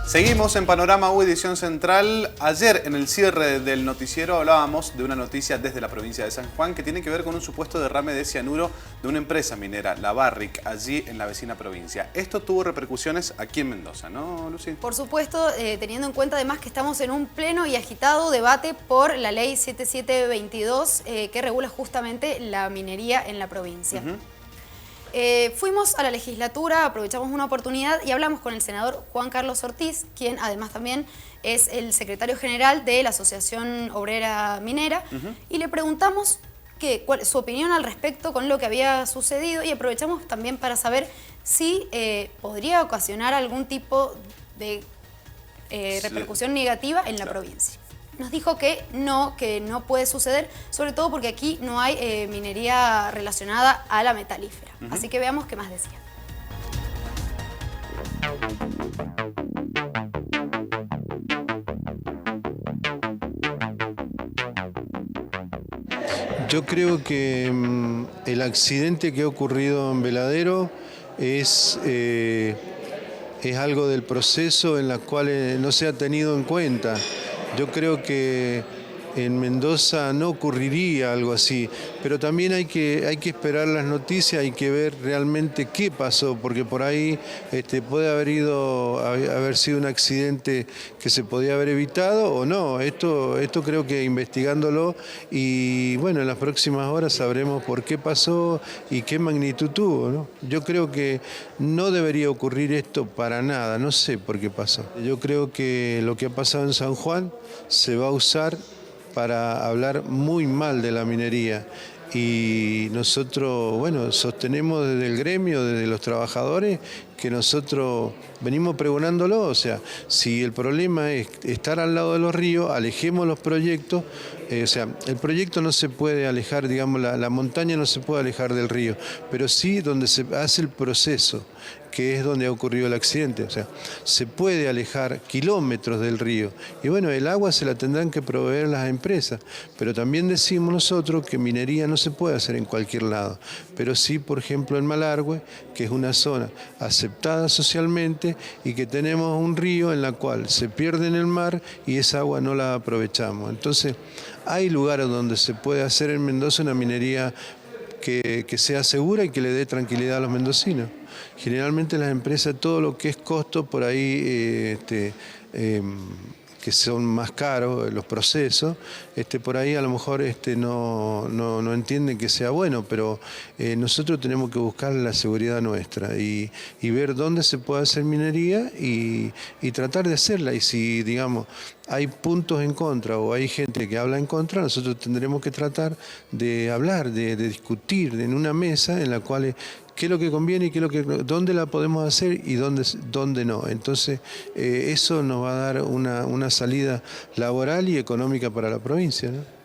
Seguimos en Panorama U Edición Central. Ayer, en el cierre del noticiero, hablábamos de una noticia desde la provincia de San Juan que tiene que ver con un supuesto derrame de cianuro de una empresa minera, la Barrick, allí en la vecina provincia. Esto tuvo repercusiones aquí en Mendoza, ¿no, Lucy? Por supuesto, teniendo en cuenta además que estamos en un pleno y agitado debate por la ley 7722 que regula justamente la minería en la provincia. Fuimos a la legislatura, aprovechamos una oportunidad y hablamos con el senador Juan Carlos Ortiz, quien además también es el secretario general de la Asociación Obrera Minera, y le preguntamos cuál su opinión al respecto con lo que había sucedido y aprovechamos también para saber si podría ocasionar algún tipo de repercusión negativa en la provincia. Nos dijo que no puede suceder, sobre todo porque aquí no hay minería relacionada a la metalífera. Así que veamos qué más decía. Yo creo que el accidente que ha ocurrido en Veladero es algo del proceso en la cual no se ha tenido en cuenta. Yo creo que en Mendoza no ocurriría algo así, pero también hay que esperar las noticias, hay que ver realmente qué pasó, porque por ahí puede haber sido un accidente que se podía haber evitado o no. Esto creo que investigándolo y bueno, en las próximas horas sabremos por qué pasó y qué magnitud tuvo, ¿no? Yo creo que no debería ocurrir esto para nada, no sé por qué pasó. Yo creo que lo que ha pasado en San Juan se va a usar para hablar muy mal de la minería. Y nosotros, bueno, sostenemos desde el gremio, desde los trabajadores, que nosotros venimos pregonándolo. O sea, si el problema es estar al lado de los ríos, alejemos los proyectos. O sea, el proyecto no se puede alejar, digamos, la montaña no se puede alejar del río, pero sí donde se hace el proceso, que es donde ha ocurrido el accidente. O sea, se puede alejar kilómetros del río. Y bueno, el agua se la tendrán que proveer las empresas, pero también decimos nosotros que minería no se puede hacer en cualquier lado, pero sí, por ejemplo, en Malargüe, que es una zona aceptada socialmente y que tenemos un río en la cual se pierde en el mar y esa agua no la aprovechamos. Entonces, hay lugares donde se puede hacer en Mendoza una minería que sea segura y que le dé tranquilidad a los mendocinos. Generalmente las empresas, todo lo que es costo, por ahí que son más caros los procesos, por ahí a lo mejor no entienden que sea bueno, pero nosotros tenemos que buscar la seguridad nuestra y ver dónde se puede hacer minería y tratar de hacerla. Y si, digamos, hay puntos en contra o hay gente que habla en contra, nosotros tendremos que tratar de hablar, de discutir en una mesa en la cual qué es lo que conviene y dónde la podemos hacer y dónde no. Entonces, eso nos va a dar una salida laboral y económica para la provincia, ¿no?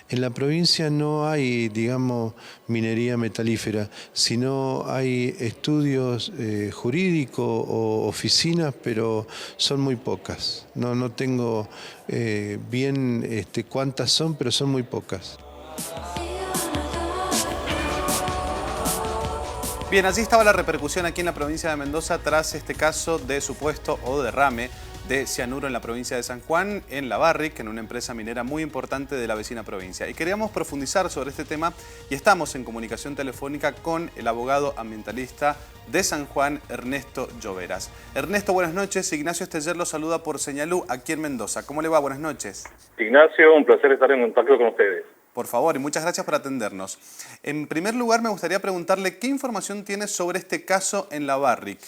En la provincia no hay, digamos, minería metalífera, sino hay estudios jurídicos o oficinas, pero son muy pocas. No tengo bien cuántas son, pero son muy pocas. Bien, allí estaba la repercusión aquí en la provincia de Mendoza tras este caso de supuesto o derrame de cianuro en la provincia de San Juan, en la Barrick, en una empresa minera muy importante de la vecina provincia. Y queríamos profundizar sobre este tema y estamos en comunicación telefónica con el abogado ambientalista de San Juan, Ernesto Lloveras. Ernesto, buenas noches. Ignacio Esteller lo saluda por Señalú aquí en Mendoza. ¿Cómo le va? Buenas noches. Ignacio, un placer estar en contacto con ustedes. Por favor, y muchas gracias por atendernos. En primer lugar, me gustaría preguntarle qué información tiene sobre este caso en la Barrick.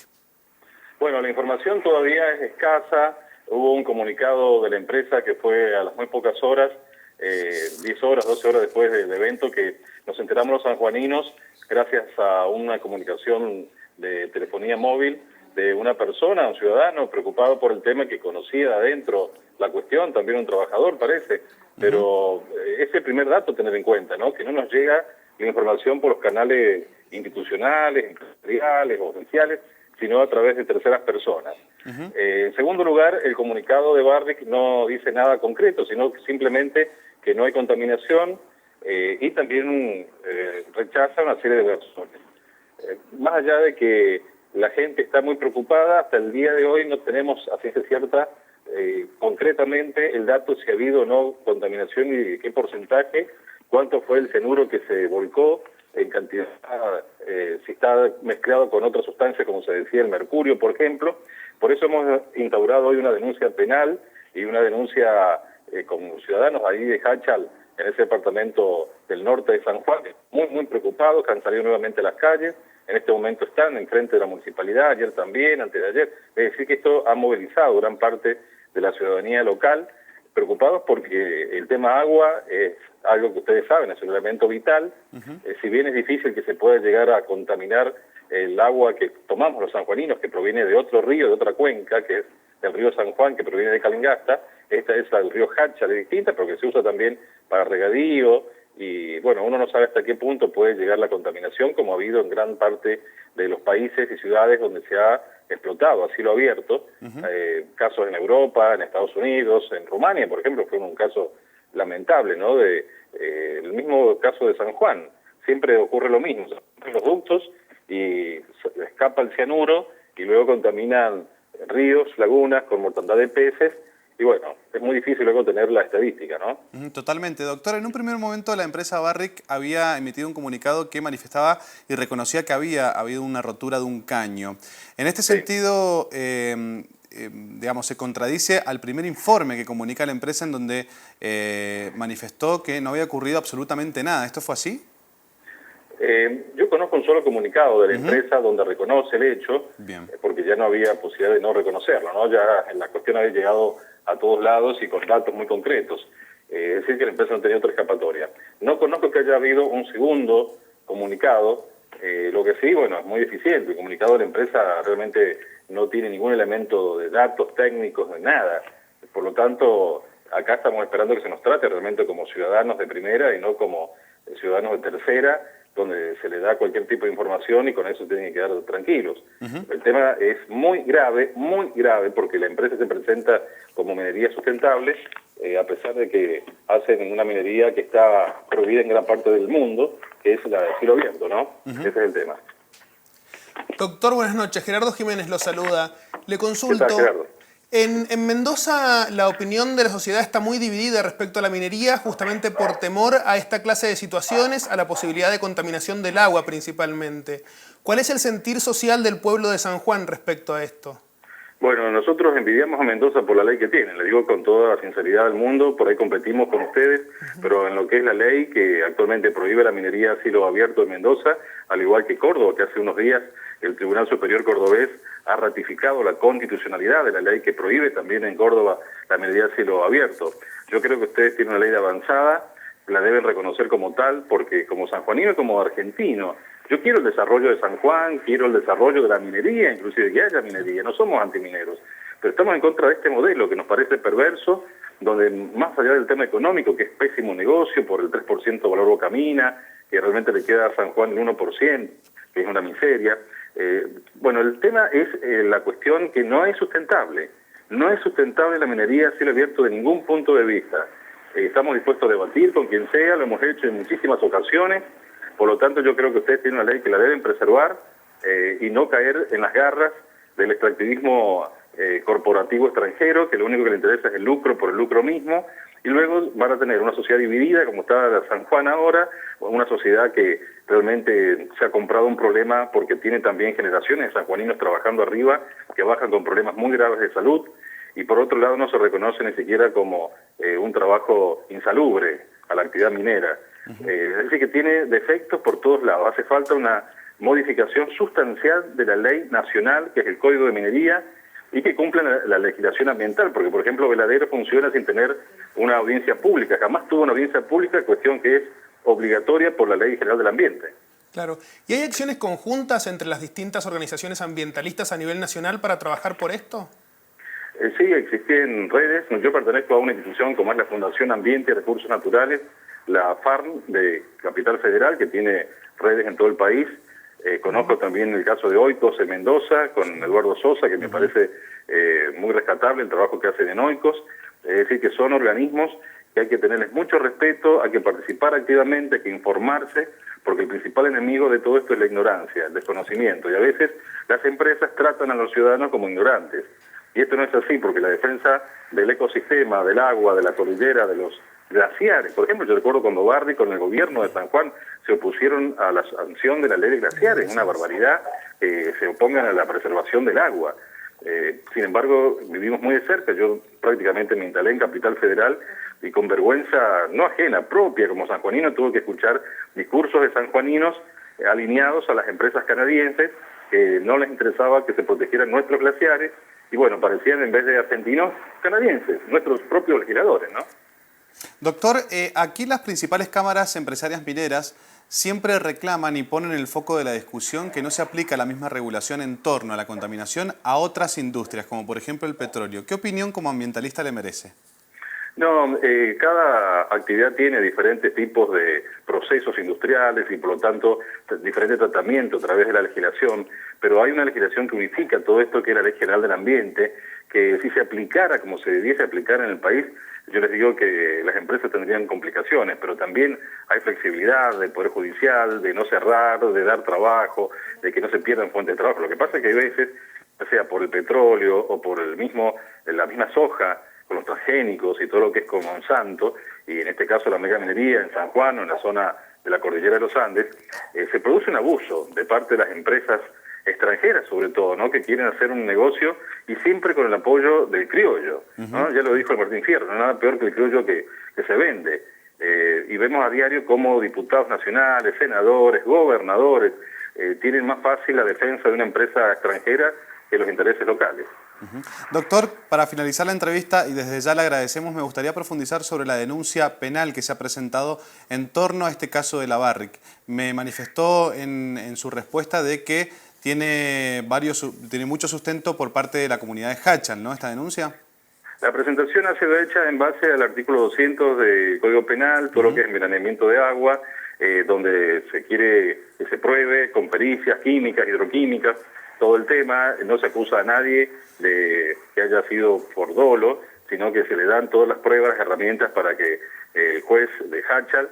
Bueno, la información todavía es escasa. Hubo un comunicado de la empresa que fue a las muy pocas horas, 10 horas, 12 horas después del evento, que nos enteramos los sanjuaninos gracias a una comunicación de telefonía móvil de una persona, un ciudadano preocupado por el tema que conocía de adentro la cuestión, también un trabajador parece, pero es el primer dato a tener en cuenta, ¿no? Que no nos llega la información por los canales institucionales, empresariales, oficiales, sino a través de terceras personas. En segundo lugar, el comunicado de Barrick no dice nada concreto, sino simplemente que no hay contaminación y también rechaza una serie de razones. Más allá de que la gente está muy preocupada. Hasta el día de hoy no tenemos a ciencia cierta concretamente el dato si ha habido o no contaminación y qué porcentaje, cuánto fue el cianuro que se volcó en cantidad, si está mezclado con otras sustancias, como se decía, el mercurio, por ejemplo. Por eso hemos instaurado hoy una denuncia penal y una denuncia con ciudadanos ahí de Jáchal, en ese departamento del norte de San Juan, muy preocupados, que han salido nuevamente a las calles. En este momento están enfrente de la municipalidad, ayer también, antes de ayer. Es decir, que esto ha movilizado gran parte de la ciudadanía local, preocupados porque el tema agua es algo que ustedes saben, es un elemento vital. Si bien es difícil que se pueda llegar a contaminar el agua que tomamos los sanjuaninos, que proviene de otro río, de otra cuenca, que es el río San Juan, que proviene de Calingasta, esta es el río Jáchal, es distinta, pero que se usa también para regadío, y bueno, uno no sabe hasta qué punto puede llegar la contaminación, como ha habido en gran parte de los países y ciudades donde se ha explotado a cielo abierto, casos en Europa, en Estados Unidos, en Rumania, por ejemplo, fue un caso lamentable, ¿no? El mismo caso de San Juan, siempre ocurre lo mismo, los ductos y escapa el cianuro y luego contaminan ríos, lagunas con mortandad de peces. Y bueno, es muy difícil luego tener la estadística, ¿no? Totalmente. Doctor, en un primer momento la empresa Barrick había emitido un comunicado que manifestaba y reconocía que había habido una rotura de un caño. En este sentido, digamos, se contradice al primer informe que comunica la empresa en donde manifestó que no había ocurrido absolutamente nada. ¿Esto fue así? Yo conozco un solo comunicado de la empresa donde reconoce el hecho, porque ya no había posibilidad de no reconocerlo, ¿no? Ya la cuestión había llegado a todos lados y con datos muy concretos. Es decir, que la empresa no tenía otra escapatoria. No conozco que haya habido un segundo comunicado, lo que sí, bueno, es muy deficiente. El comunicado de la empresa realmente no tiene ningún elemento de datos técnicos, de nada. Por lo tanto, acá estamos esperando que se nos trate realmente como ciudadanos de primera y no como ciudadanos de tercera, donde se le da cualquier tipo de información y con eso tienen que quedar tranquilos. El tema es muy grave, porque la empresa se presenta como minería sustentable, a pesar de que hacen una minería que está prohibida en gran parte del mundo, que es la de cielo abierto, ¿no? Ese es el tema. Doctor, buenas noches. Gerardo Jiménez lo saluda. Le consulto. ¿Qué tal, Gerardo? En Mendoza la opinión de la sociedad está muy dividida respecto a la minería, justamente por temor a esta clase de situaciones, a la posibilidad de contaminación del agua principalmente. ¿Cuál es el sentir social del pueblo de San Juan respecto a esto? Bueno, nosotros envidiamos a Mendoza por la ley que tiene, le digo con toda la sinceridad del mundo, por ahí competimos con ustedes, pero en lo que es la ley que actualmente prohíbe la minería a cielo abierto en Mendoza, al igual que Córdoba, que hace unos días el Tribunal Superior Cordobés ha ratificado la constitucionalidad de la ley que prohíbe también en Córdoba la minería a cielo abierto. Yo creo que ustedes tienen una ley de avanzada, la deben reconocer como tal, porque como sanjuanino y como argentino, yo quiero el desarrollo de San Juan, quiero el desarrollo de la minería, inclusive que haya minería, no somos antimineros, pero estamos en contra de este modelo que nos parece perverso, donde más allá del tema económico, que es pésimo negocio por el 3% de valor Bocamina, que realmente le queda a San Juan el 1%, que es una miseria. Bueno, el tema es la cuestión que no es sustentable. No es sustentable la minería a cielo abierto de ningún punto de vista. Estamos dispuestos a debatir con quien sea, lo hemos hecho en muchísimas ocasiones. Por lo tanto, yo creo que ustedes tienen una ley que la deben preservar y no caer en las garras del extractivismo corporativo extranjero, que lo único que le interesa es el lucro por el lucro mismo. Y luego van a tener una sociedad dividida, como está San Juan ahora, una sociedad que realmente se ha comprado un problema porque tiene también generaciones de sanjuaninos trabajando arriba, que bajan con problemas muy graves de salud, y por otro lado no se reconoce ni siquiera como un trabajo insalubre a la actividad minera. Es decir, que tiene defectos por todos lados. Hace falta una modificación sustancial de la ley nacional, que es el Código de Minería, y que cumpla la legislación ambiental, porque por ejemplo Veladero funciona sin tener una audiencia pública, jamás tuvo una audiencia pública, cuestión que es obligatoria por la Ley General del Ambiente. Claro. ¿Y hay acciones conjuntas entre las distintas organizaciones ambientalistas a nivel nacional para trabajar por esto? Sí, existen redes. Yo pertenezco a una institución como es la Fundación Ambiente y Recursos Naturales, la FARN de Capital Federal, que tiene redes en todo el país. Conozco también el caso de Oikos en Mendoza, con Eduardo Sosa, que me parece muy rescatable el trabajo que hacen en Oikos. Es decir, que son organismos que hay que tenerles mucho respeto, hay que participar activamente, hay que informarse, porque el principal enemigo de todo esto es la ignorancia, el desconocimiento, y a veces las empresas tratan a los ciudadanos como ignorantes. Y esto no es así, porque la defensa del ecosistema, del agua, de la cordillera, de los glaciares. Por ejemplo, yo recuerdo cuando Barry con el gobierno de San Juan se opusieron a la sanción de la ley de glaciares, una barbaridad, se opongan a la preservación del agua. Sin embargo, vivimos muy de cerca, yo prácticamente me instalé en Capital Federal y con vergüenza no ajena, propia como sanjuanino, tuve que escuchar discursos de sanjuaninos alineados a las empresas canadienses, que no les interesaba que se protegieran nuestros glaciares, y bueno, parecían en vez de argentinos, canadienses, nuestros propios legisladores, ¿no? Doctor, aquí las principales cámaras empresarias mineras siempre reclaman y ponen el foco de la discusión que no se aplica la misma regulación en torno a la contaminación a otras industrias, como por ejemplo el petróleo. ¿Qué opinión como ambientalista le merece? No, cada actividad tiene diferentes tipos de procesos industriales y por lo tanto diferente tratamiento a través de la legislación, pero hay una legislación que unifica todo esto, que es la Ley General del Ambiente, que si se aplicara como se debiese aplicar en el país, yo les digo que las empresas tendrían complicaciones, pero también hay flexibilidad del Poder Judicial, de no cerrar, de dar trabajo, de que no se pierdan fuentes de trabajo. Lo que pasa es que hay veces, ya sea por el petróleo o por la misma soja, con los transgénicos y todo lo que es con Monsanto, y en este caso la megaminería en San Juan o en la zona de la cordillera de los Andes, se produce un abuso de parte de las empresas extranjeras sobre todo, ¿no?, que quieren hacer un negocio y siempre con el apoyo del criollo, ¿no? Ya lo dijo el Martín Fierro, no nada peor que el criollo que se vende. Y vemos a diario cómo diputados nacionales, senadores, gobernadores tienen más fácil la defensa de una empresa extranjera que los intereses locales. Doctor, para finalizar la entrevista, y desde ya le agradecemos, me gustaría profundizar sobre la denuncia penal que se ha presentado en torno a este caso de la Barrick. Me manifestó en su respuesta de que tiene mucho sustento por parte de la comunidad de Hachal, ¿no?, esta denuncia. La presentación ha sido hecha en base al artículo 200 del Código Penal, todo lo que es envenenamiento de agua, donde se quiere que se pruebe con pericias químicas, hidroquímicas, todo el tema. No se acusa a nadie de que haya sido por dolo, sino que se le dan todas las pruebas, herramientas para que el juez de Hachal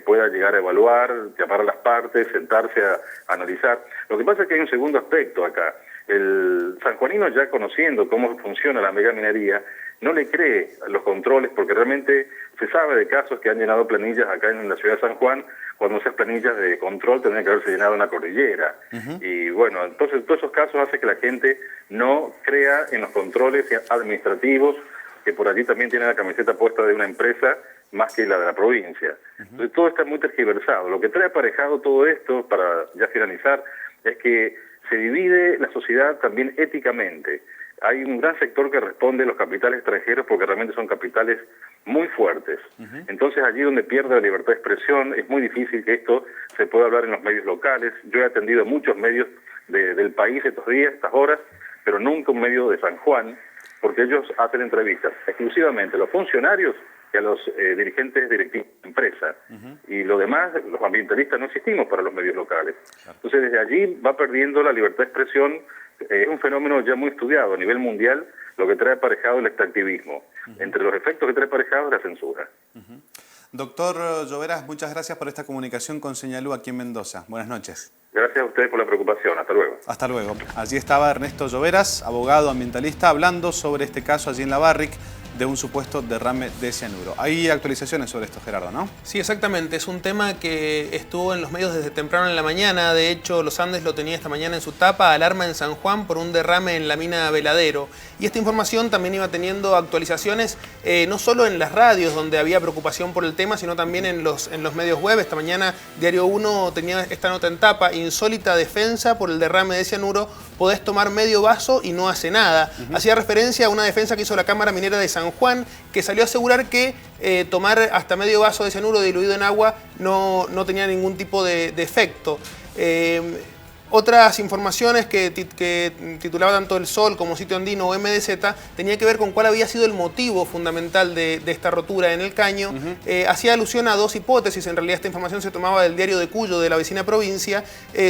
pueda llegar a evaluar, llamar a las partes, sentarse a analizar. Lo que pasa es que hay un segundo aspecto acá. El sanjuanino, ya conociendo cómo funciona la megaminería, no le cree a los controles, porque realmente se sabe de casos que han llenado planillas acá en la ciudad de San Juan, cuando esas planillas de control tendrían que haberse llenado en la cordillera. Y bueno, entonces todos esos casos hacen que la gente no crea en los controles administrativos, que por allí también tiene la camiseta puesta de una empresa más que la de la provincia. Entonces todo está muy tergiversado. Lo que trae aparejado todo esto, para ya finalizar, es que se divide la sociedad también éticamente. Hay un gran sector que responde a los capitales extranjeros porque realmente son capitales muy fuertes. Entonces allí donde pierde la libertad de expresión es muy difícil que esto se pueda hablar en los medios locales. Yo he atendido muchos medios del país estos días, estas horas, pero nunca un medio de San Juan, porque ellos hacen entrevistas exclusivamente a los funcionarios y a los dirigentes directivos de empresa. Y lo demás, los ambientalistas no existimos para los medios locales. Entonces desde allí va perdiendo la libertad de expresión. Es un fenómeno ya muy estudiado a nivel mundial, lo que trae aparejado el extractivismo. Entre los efectos que trae aparejado es la censura. Doctor Lloveras, muchas gracias por esta comunicación con Señalú aquí en Mendoza. Buenas noches. Gracias a ustedes por la preocupación. Hasta luego. Hasta luego. Allí estaba Ernesto Lloveras, abogado ambientalista, hablando sobre este caso allí en la Barrick de un supuesto derrame de cianuro. Hay actualizaciones sobre esto, Gerardo, ¿no? Sí, exactamente. Es un tema que estuvo en los medios desde temprano en la mañana. De hecho, Los Andes lo tenía esta mañana en su tapa: alarma en San Juan por un derrame en la mina Veladero. Y esta información también iba teniendo actualizaciones no solo en las radios, donde había preocupación por el tema, sino también en los medios web. Esta mañana Diario 1 tenía esta nota en tapa: insólita defensa por el derrame de cianuro, podés tomar medio vaso y no hace nada. Hacía referencia a una defensa que hizo la Cámara Minera de San Juan, que salió a asegurar que tomar hasta medio vaso de cianuro diluido en agua no tenía ningún tipo de efecto. Otras informaciones que titulaba tanto El Sol como Sitio Andino o MDZ tenía que ver con cuál había sido el motivo fundamental de esta rotura en el caño. Hacía alusión a dos hipótesis. En realidad esta información se tomaba del diario de Cuyo, de la vecina provincia,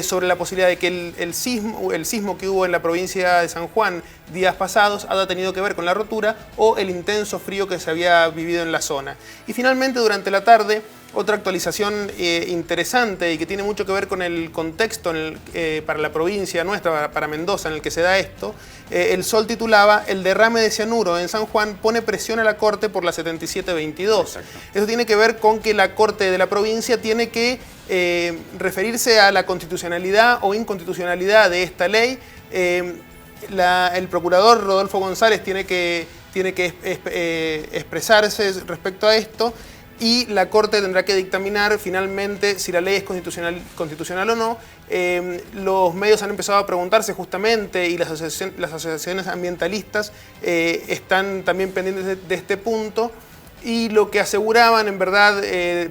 sobre la posibilidad de que el sismo que hubo en la provincia de San Juan días pasados haya tenido que ver con la rotura, o el intenso frío que se había vivido en la zona. Y finalmente, durante la tarde, Otra actualización interesante y que tiene mucho que ver con el contexto para la provincia nuestra, para Mendoza, en el que se da esto. El Sol titulaba: el derrame de cianuro en San Juan pone presión a la Corte por la 7722. Exacto. Eso tiene que ver con que la Corte de la provincia tiene que referirse a la constitucionalidad o inconstitucionalidad de esta ley. El procurador Rodolfo González tiene que expresarse respecto a esto, y la Corte tendrá que dictaminar finalmente si la ley es constitucional o no. Los medios han empezado a preguntarse justamente, y las asociaciones ambientalistas están también pendientes de este punto. Y lo que aseguraban, en verdad,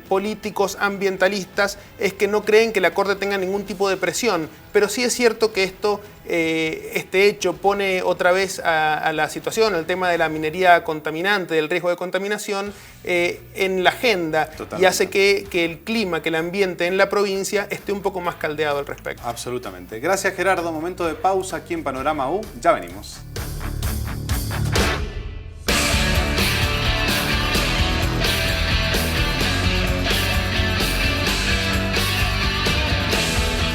políticos ambientalistas, es que no creen que la Corte tenga ningún tipo de presión. Pero sí es cierto que este hecho pone otra vez a la situación, el tema de la minería contaminante, del riesgo de contaminación, en la agenda. Totalmente. Y hace que el clima, que el ambiente en la provincia esté un poco más caldeado al respecto. Absolutamente. Gracias, Gerardo. Momento de pausa aquí en Panorama U. Ya venimos.